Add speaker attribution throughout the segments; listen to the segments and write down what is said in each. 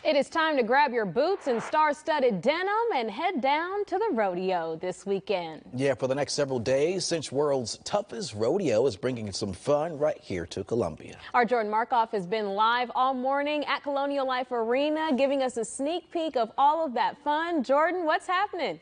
Speaker 1: It is time to grab your boots and star-studded denim and head down to the rodeo this weekend.
Speaker 2: Yeah, for the next several days, Cinch World's toughest rodeo is bringing some fun right here to Columbia.
Speaker 1: Our Jordan Markoff has been live all morning at Colonial Life Arena, giving us a sneak peek of all of that fun. Jordan, what's happening?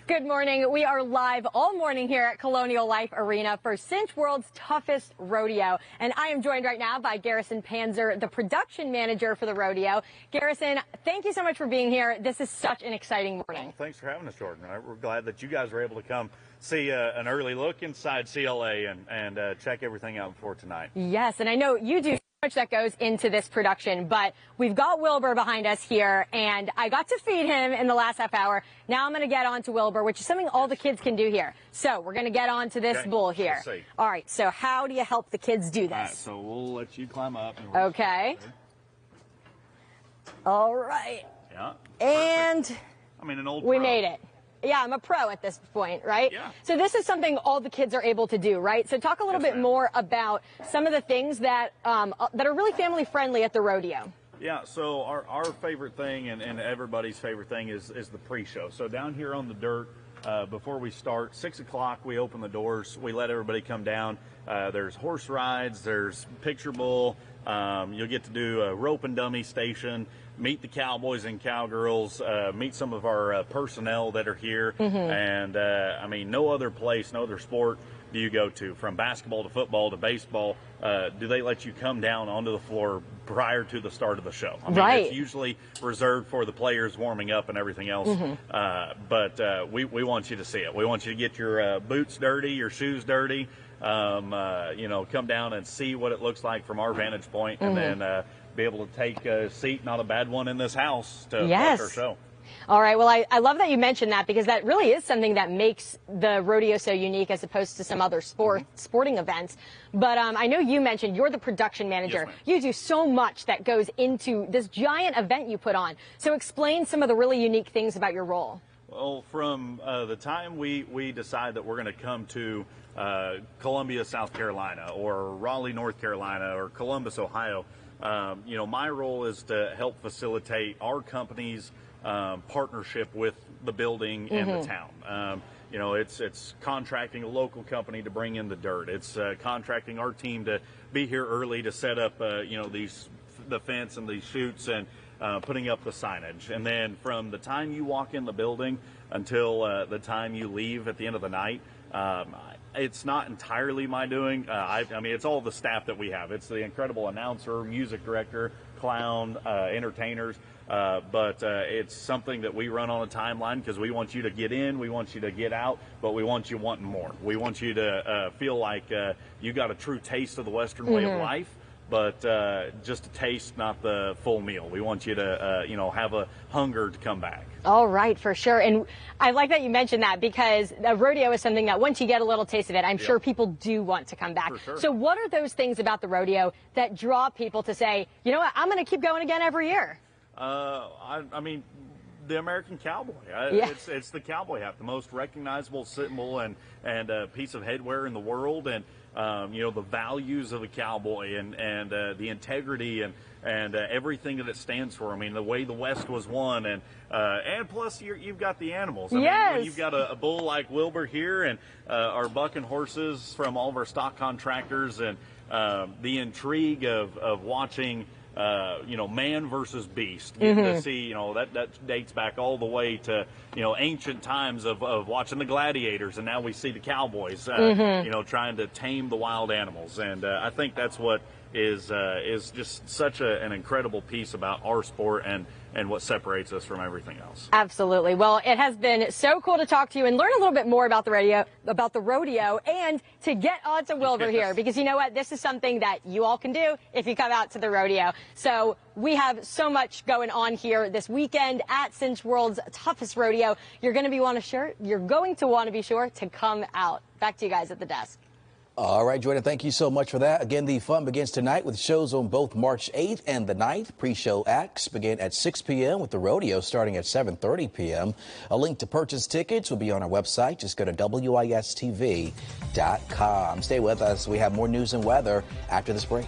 Speaker 3: Good morning. We are live all morning here at Colonial Life Arena for Cinch World's toughest rodeo. And I am joined right now by Garrison Panzer, the production manager for the rodeo. Garrison, thank you so much for being here. This is such an exciting morning.
Speaker 4: Well, thanks for having us, Jordan. We're glad that you guys were able to come see an early look inside CLA and check everything out before tonight.
Speaker 3: Yes, and I know you do much that goes into this production, but we've got Wilbur behind us here, and I got to feed him in the last half hour. Now I'm going to get on to Wilbur, which is something all the kids can do here. So we're going to get on to this bull here.
Speaker 4: Let's see.
Speaker 3: All right, so how do you help the kids do this?
Speaker 4: All right, so we'll let you climb up.
Speaker 3: Okay. All right.
Speaker 4: Yeah.
Speaker 3: And
Speaker 4: perfect. I mean, an old
Speaker 3: we
Speaker 4: pro.
Speaker 3: made it. Yeah, I'm a pro at this point, right?
Speaker 4: Yeah.
Speaker 3: So this is something all the kids are able to do, right? So talk a little bit more about some of the things that that are really family friendly at the rodeo.
Speaker 4: Yeah, so our favorite thing and everybody's favorite thing is the pre-show. So down here on the dirt, before we start, 6 o'clock, we open the doors. We let everybody come down. There's horse rides, there's picture bull. You'll get to do a rope and dummy station, meet the cowboys and cowgirls, meet some of our personnel that are here. And I mean, no other place, no other sport do you go to, from basketball to football to baseball, do they let you come down onto the floor prior to the start of the show? I mean, it's usually reserved for the players warming up and everything else. But we want you to see it. We want you to get your boots dirty, your shoes dirty. You know, come down and see what it looks like from our vantage point, and then be able to take a seat, not a bad one, in this house to watch our show.
Speaker 3: All right. Well, I love that you mentioned that, because that really is something that makes the rodeo so unique as opposed to some other sporting events. But I know you mentioned you're the production manager.
Speaker 4: Yes,
Speaker 3: you do so much that goes into this giant event you put on. So explain some of the really unique things about your role.
Speaker 4: Well, from the time we decide that we're going to come to Columbia, South Carolina, or Raleigh, North Carolina, or Columbus, Ohio, you know, my role is to help facilitate our company's partnership with the building and the town. You know, it's contracting a local company to bring in the dirt. It's contracting our team to be here early to set up, you know, the fence and these chutes, and putting up the signage. And then from the time you walk in the building until the time you leave at the end of the night, it's not entirely my doing. I mean, it's all the staff that we have. It's the incredible announcer, music director, clown, entertainers. But it's something that we run on a timeline, because we want you to get in, we want you to get out, but we want you wanting more. We want you to feel like you got a true taste of the Western way of life, but just a taste, not the full meal. We want you to, you know, have a hunger to come back.
Speaker 3: All right, for sure. And I like that you mentioned that, because the rodeo is something that once you get a little taste of it, I'm sure people do want to come back.
Speaker 4: For sure.
Speaker 3: So what are those things about the rodeo that draw people to say, you know what, I'm going to keep going again every year?
Speaker 4: I mean, the American cowboy. It's the cowboy hat, the most recognizable symbol and piece of headwear in the world, and you know, the values of a cowboy and the integrity and everything that it stands for. I mean, the way the West was won, and plus you've got the animals. I mean, when you've got a bull like Wilbur here, and our bucking horses from all of our stock contractors, and the intrigue of watching you know, man versus beast. Getting to see, you know, that dates back all the way to, you know, ancient times of watching the gladiators, and now we see the cowboys, you know, trying to tame the wild animals. And I think that's what is just such an incredible piece about our sport and what separates us from everything else.
Speaker 3: Absolutely. Well, it has been so cool to talk to you and learn a little bit more about the rodeo, and to get on to Wilbur here, because you know what? This is something that you all can do if you come out to the rodeo. So we have so much going on here this weekend at Cinch World's toughest rodeo. You're going to want to be sure to come out. Back to you guys at the desk.
Speaker 2: All right, Jordan, thank you so much for that. Again, the fun begins tonight with shows on both March 8th and the 9th. Pre-show acts begin at 6 p.m. with the rodeo starting at 7:30 p.m. A link to purchase tickets will be on our website. Just go to WISTV.com. Stay with us. We have more news and weather after this break.